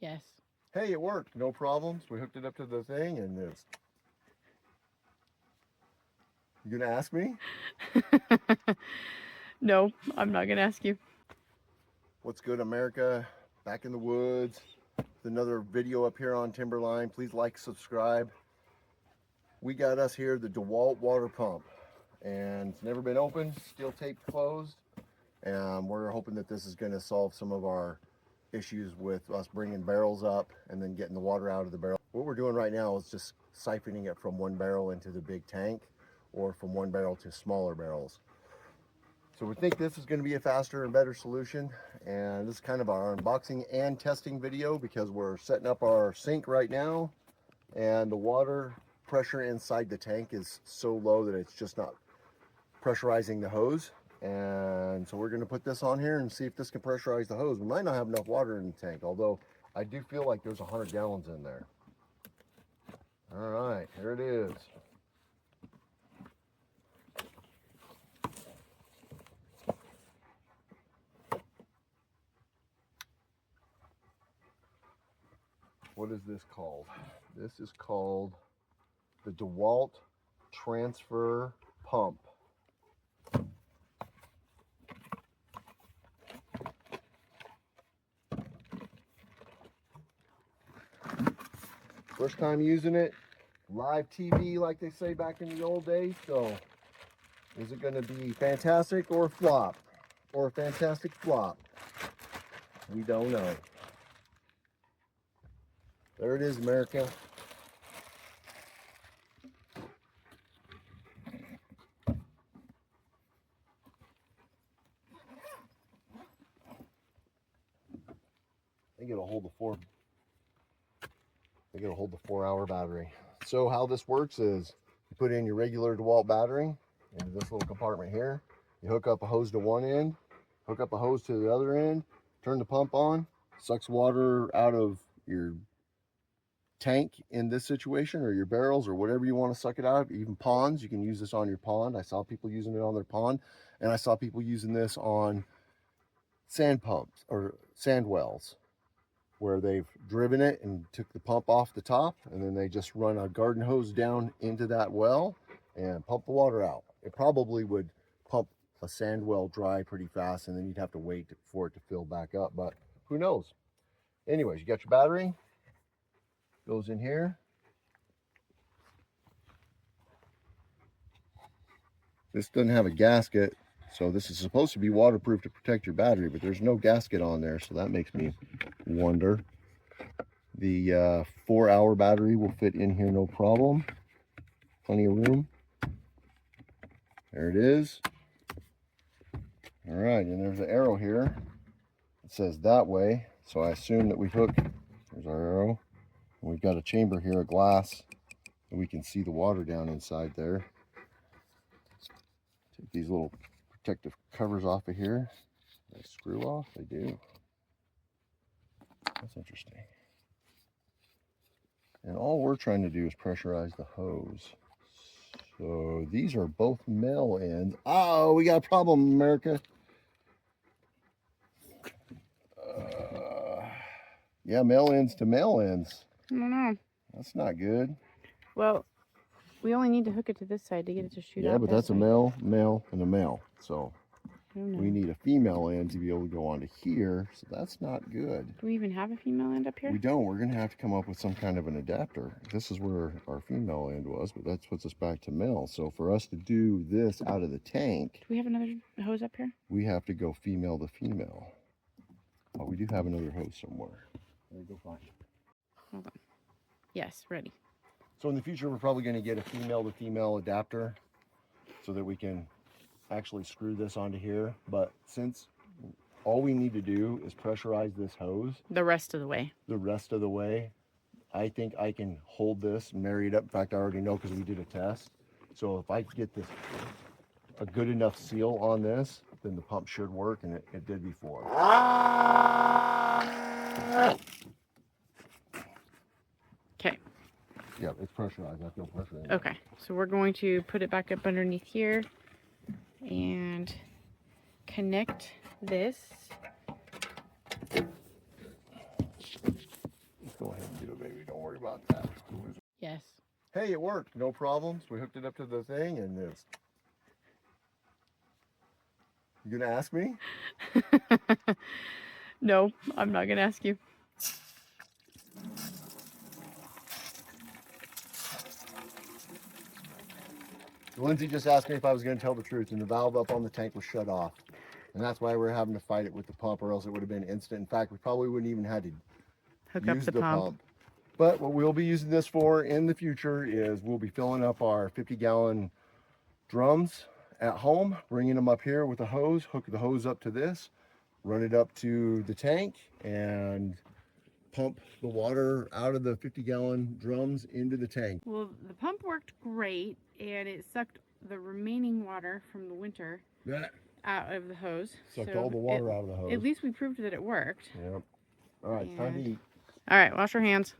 Yes. Hey, it worked. No problems. We hooked it up to the thing and it's... You gonna ask me? No, I'm not gonna ask you. What's good, America? Back in the woods. With another video up here on Timberline. Please like, subscribe. We got us here the DeWalt water pump. And it's never been opened, steel taped closed. And we're hoping that this is gonna solve some of our issues with us bringing barrels up and then getting the water out of the barrel. What we're doing right now is just siphoning it from one barrel into the big tank or from one barrel to smaller barrels. So we think this is going to be a faster and better solution, and this is kind of our unboxing and testing video because we're setting up our sink right now and the water pressure inside the tank is so low that it's just not pressurizing the hose. And so we're going to put this on here and see if this can pressurize the hose. We might not have enough water in the tank, although I do feel like there's 100 gallons in there. All right, here it is. What is this called? This is called the DeWalt transfer pump. First time using it, live TV like they say back in the old days. So is it going to be fantastic or flop? Or a fantastic flop? We don't know. There it is, America. I think it'll hold the 4-hour battery. So how this works is you put in your regular DeWalt battery into this little compartment here. You hook up a hose to one end, hook up a hose to the other end, turn the pump on, sucks water out of your tank in this situation, or your barrels, or whatever you want to suck it out of. Even ponds, you can use this on your pond. I saw people using it on their pond, and I saw people using this on sand pumps or sand wells, where they've driven it and took the pump off the top, and then they just run a garden hose down into that well and pump the water out. It probably would pump a sand well dry pretty fast, and then you'd have to wait for it to fill back up, but who knows. Anyways, you got your battery, goes in here. This doesn't have a gasket, so this is supposed to be waterproof to protect your battery, but there's no gasket on there, so that makes me wonder. The 4-hour battery will fit in here no problem. Plenty of room. There it is. All right, and there's an arrow here. It says that way, so I assume that we hook. There's our arrow. And we've got a chamber here, a glass, and we can see the water down inside there. Take these little protective covers off of here. They screw off? They do. That's interesting. And all we're trying to do is pressurize the hose. So these are both male ends. Oh, we got a problem, America. Yeah, male ends to male ends. I don't know. That's not good. Well, we only need to hook it to this side to get it to shoot out. Yeah, but that's a male, male, and a male. So we need a female end to be able to go onto here. So that's not good. Do we even have a female end up here? We don't. We're going to have to come up with some kind of an adapter. This is where our female end was, but that puts us back to male. So for us to do this out of the tank, do we have another hose up here? We have to go female to female. Oh, we do have another hose somewhere. There you go, find it. Hold on. Yes, ready. So in the future, we're probably going to get a female to female adapter so that we can actually screw this onto here. But since all we need to do is pressurize this hose the rest of the way, I think I can hold this, marry it up. In fact, I already know because we did a test. So if I get this a good enough seal on this, then the pump should work, and it did before. Okay. Yeah, it's pressurized. I feel pressure in it. Okay, so we're going to put it back up underneath here and connect this about that. Yes. Hey, it worked. No problems. We hooked it up to the thing and it's... You gonna ask me? No, I'm not gonna ask you. Lindsay just asked me if I was gonna tell the truth, and the valve up on the tank was shut off. And that's why we're having to fight it with the pump, or else it would have been instant. In fact, we probably wouldn't even had to Hook up use the the pump. pump. But what we'll be using this for in the future is we'll be filling up our 50-gallon drums at home, bringing them up here with a hose, hook the hose up to this, run it up to the tank, and pump the water out of the 50-gallon drums into the tank. Well, the pump worked great, and it sucked the remaining water from the winter out of the hose. Sucked all the water out of the hose. At least we proved that it worked. Yep. All right, time to eat. All right, wash your hands.